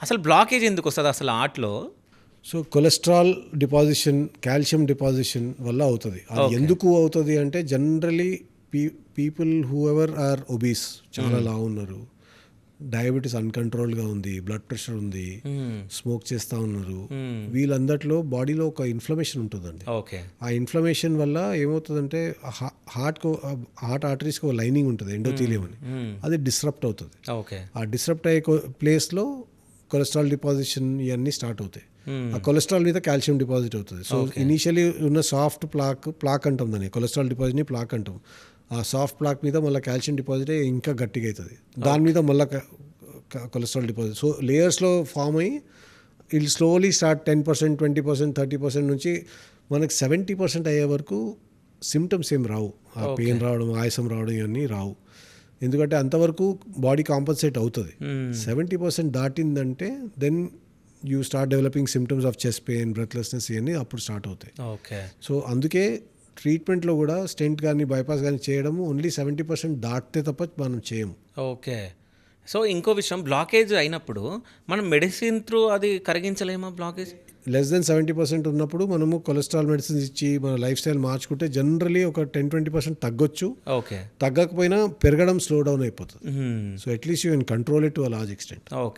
అసలు బ్లాకేజ్ ఎందుకు వస్తుంది అసలు హార్ట్లో? So cholesterol deposition, calcium deposition వల్ల అవుతుంది. అది ఎందుకు అవుతుంది అంటే generally people who ever are obese, చాలా లావు ఉన్నారు, డయాబెటీస్ అన్కంట్రోల్గా ఉంది, బ్లడ్ ప్రెషర్ ఉంది, స్మోక్ చేస్తూ ఉన్నారు, వీళ్ళందరిలో బాడీలో ఒక ఇన్ఫ్లమేషన్ ఉంటుందండి. ఓకే. ఆ ఇన్ఫ్లమేషన్ వల్ల ఏమవుతుందంటే హార్ట్ ఆర్టరీస్కి ఒక లైనింగ్ ఉంటుంది, ఎండోథీలియం అని, అది డిస్రప్ట్ అవుతుంది. ఓకే. ఆ డిస్రప్ట్ అయ్యే ప్లేస్లో కొలెస్ట్రాల్ డిపాజిషన్ ఇవన్నీ స్టార్ట్ అవుతాయి. ఆ కొలెస్ట్రాల్ మీద కాల్షియం డిపాజిట్ అవుతుంది. సో ఇనీషియలీ ఉన్న సాఫ్ట్ ప్లాక్ అంటాం దాన్ని, కొలెస్ట్రాల్ డిపాజిట్ని ప్లాక్ అంటాం. ఆ సాఫ్ట్ ప్లాక్ మీద మళ్ళీ కాల్షియం డిపాజిట్ అయ్యి ఇంకా గట్టిగా అవుతుంది, దాని మీద మళ్ళీ కొలెస్ట్రాల్ డిపాజిట్. సో లేయర్స్లో ఫామ్ అయ్యి ఇట్ స్లోలీ స్టార్ట్ 10%, 20%, 30% నుంచి మనకి 70% అయ్యే వరకు సిమ్టమ్స్ ఏం రావు. ఆ పెయిన్ రావడం, ఆయాసం రావడం ఇవన్నీ రావు, ఎందుకంటే అంతవరకు బాడీ కాంపన్సేట్ అవుతుంది. 70% దాటిందంటే then you start developing symptoms of chest pain, breathlessness ఇవన్నీ అప్పుడు స్టార్ట్ అవుతాయి. ఓకే. సో అందుకే ట్రీట్మెంట్లో కూడా స్టెంట్ కానీ బైపాస్ కానీ చేయడము ఓన్లీ 70% దాటితే తప్ప మనం చేయము. ఓకే. సో ఇంకో విషయం, బ్లాకేజ్ అయినప్పుడు మనం మెడిసిన్ త్రూ అది కరిగించలేమా బ్లాకేజ్? లెస్ దెన్ 70% ఉన్నప్పుడు మనము కొలెస్ట్రాల్ మెడిసిన్స్ ఇచ్చి మన లైఫ్ స్టైల్ మార్చుకుంటే జనరలీ ఒక 10-20% తగ్గొచ్చు. ఓకే. తగ్గకపోయినా పెరగడం స్లో డౌన్ అయిపోతుంది. So at least you can control it to a large extent. Okay.